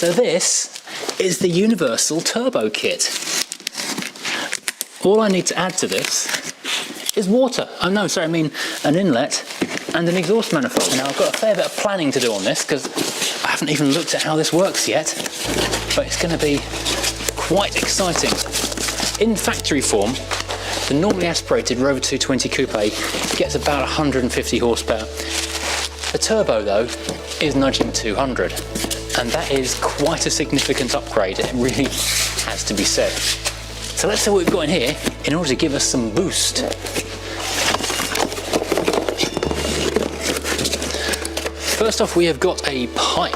So this is the universal turbo kit. All I need to add to this is water. Oh no, sorry, I mean an inlet and an exhaust manifold. Now I've got a fair bit of planning to do on this because I haven't even looked at how this works yet, but it's going to be quite exciting. In factory form, the normally aspirated Rover 220 Coupe gets about 150 horsepower. The turbo though is nudging 200, and that is quite a significant upgrade. It really has to be said. So let's see what we've got in here in order to give us some boost. First off, we have got a pipe.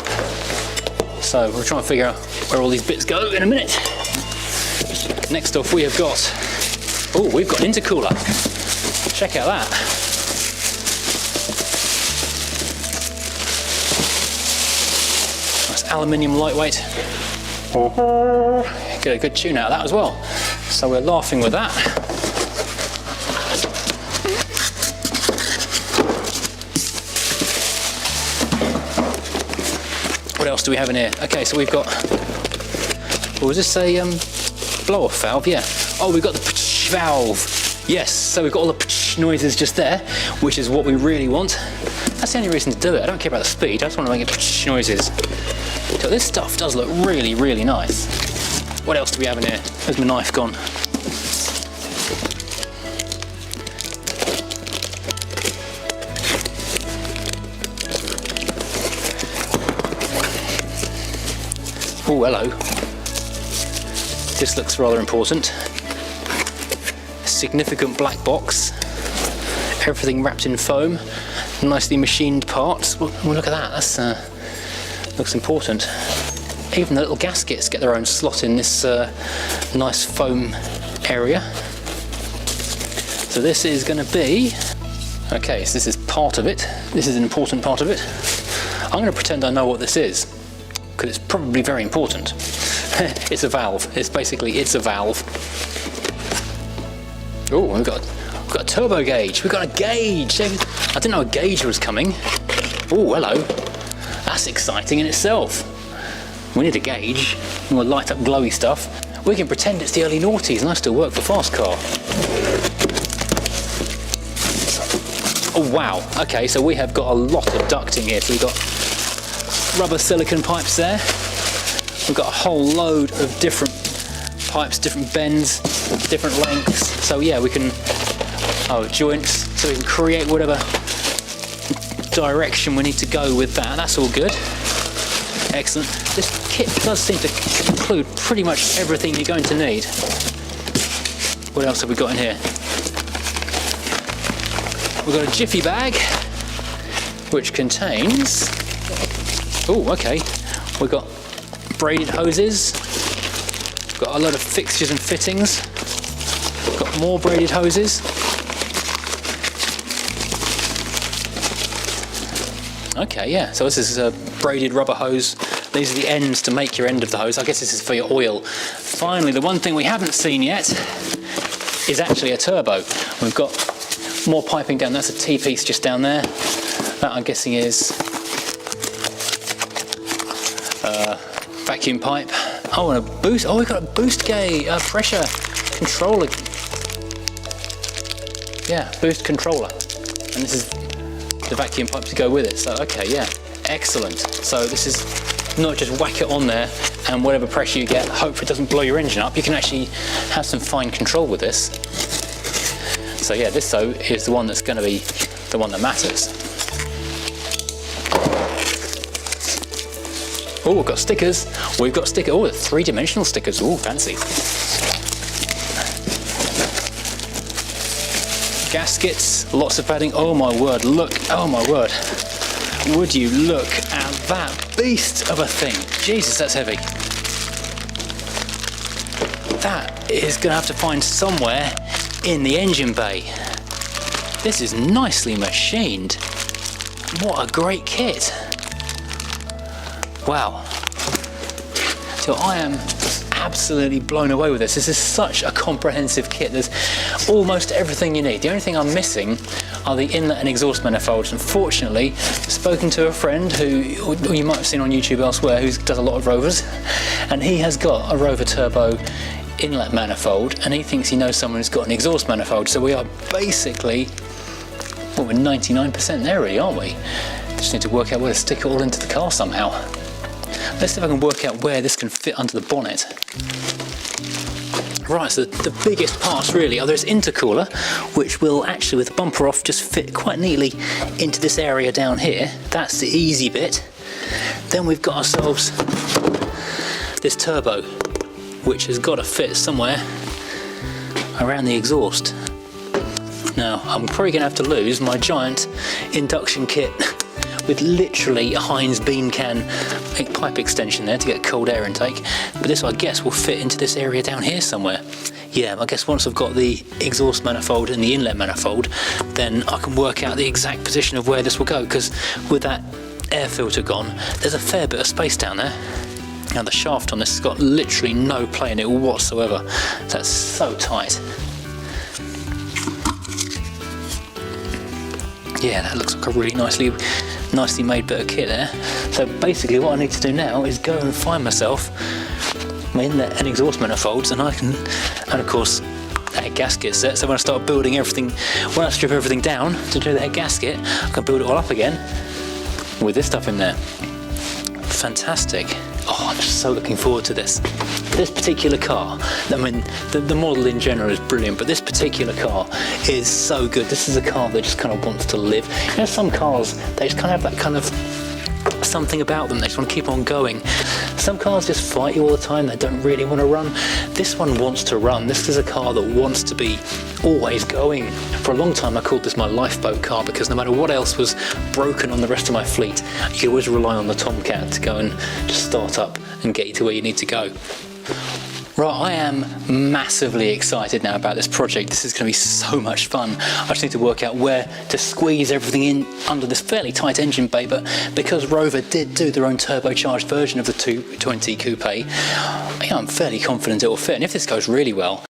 So we'll try and figure out where all these bits go in a minute. Next off, we have got, oh, we've got an intercooler. Check out that. Nice aluminium lightweight. Get a good tune out of that as well. So we're laughing with that. What else do we have in here? Okay, so we've got, what was this, a blow-off valve? Yeah. Oh, we've got the valve. Yes, so we've got all the noises just there, which is what we really want. That's the only reason to do it. I don't care about the speed, I just want to make it noises. So this stuff does look really, really nice. What else do we have in here? Where's my knife gone? Oh, hello. This looks rather important. A significant black box. Everything wrapped in foam. Nicely machined parts. Well, look at that. That's looks important. Even the little gaskets get their own slot in this nice foam area. So this is going to be... Okay, so this is part of it. This is an important part of it. I'm going to pretend I know what this is, because it's probably very important. It's a valve. It's a valve. Oh, we've got a turbo gauge. We've got a gauge. I didn't know a gauge was coming. Oh, hello. That's exciting in itself. We need a gauge. We'll light up glowy stuff. We can pretend it's the early noughties and I still work for Fast Car. Oh, wow. Okay, so we have got a lot of ducting here. So we've got rubber silicone pipes there. We've got a whole load of different pipes, different bends, different lengths. So yeah, we can, joints, so we can create whatever direction we need to go with that. That's all good. Excellent. This kit does seem to include pretty much everything you're going to need. What else have we got in here? We've got a jiffy bag, which contains, oh, okay, we've got braided hoses, we've got a load of fixtures and fittings, we've got more braided hoses. Okay, yeah, so this is a braided rubber hose. These are the ends to make your end of the hose. I guess this is for your oil. Finally, the one thing we haven't seen yet is actually a turbo. We've got more piping down. That's a T-piece just down there. That I'm guessing is vacuum pipe. Oh, and a boost. Oh, we've got a boost gauge, pressure controller. Yeah, boost controller. And this is the vacuum pipe to go with it. So, okay, yeah, excellent. So this is not just whack it on there and whatever pressure you get, hope it doesn't blow your engine up. You can actually have some fine control with this. So yeah, this though is the one that's going to be the one that matters. Oh, we've got stickers. We've got stickers. Oh, three-dimensional stickers. Oh, fancy. Gaskets, lots of padding. Oh my word, look. Oh my word. Would you look at that beast of a thing. Jesus, that's heavy. That is going to have to find somewhere in the engine bay. This is nicely machined. What a great kit. Wow. So I am absolutely blown away with this. This is such a comprehensive kit. There's almost everything you need. The only thing I'm missing are the inlet and exhaust manifolds. Unfortunately, I've spoken to a friend who you might have seen on YouTube elsewhere, who does a lot of Rovers, and he has got a Rover Turbo inlet manifold, and he thinks he knows someone who's got an exhaust manifold. So we are basically, well, we're 99% there really, aren't we? Just need to work out where to stick it all into the car somehow. Let's see if I can work out where this can fit under the bonnet. Right, so the biggest parts really are this intercooler, which will actually, with the bumper off, just fit quite neatly into this area down here. That's the easy bit. Then we've got ourselves this turbo, which has got to fit somewhere around the exhaust. Now, I'm probably going to have to lose my giant induction kit with literally a Heinz bean can pipe extension there to get cold air intake, but this, I guess, will fit into this area down here somewhere. Yeah, I guess once I've got the exhaust manifold and the inlet manifold, then I can work out the exact position of where this will go, because with that air filter gone, there's a fair bit of space down there. Now the shaft on this has got literally no play in it whatsoever. That's so tight. Yeah, that looks like a really nicely made bit of kit there. So basically what I need to do now is go and find myself my inlet and exhaust manifolds, and and of course the head gasket set. So when I start building everything, when I strip everything down to do the head gasket, I can build it all up again with this stuff in there. Fantastic. Oh, I'm just so looking forward to this. This particular car, I mean, the model in general is brilliant, but this particular car is so good. This is a car that just kind of wants to live. You know, some cars, they just kind of have that kind of something about them. They just want to keep on going. Some cars just fight you all the time. They don't really want to run. This one wants to run. This is a car that wants to be always going. For a long time I called this my lifeboat car, because no matter what else was broken on the rest of my fleet, you could always rely on the Tomcat to go and just start up and get you to where you need to go. Right, I am massively excited now about this project. This is going to be so much fun. I just need to work out where to squeeze everything in under this fairly tight engine bay, but because Rover did do their own turbocharged version of the 220 Coupe, I'm fairly confident it will fit. And if this goes really well,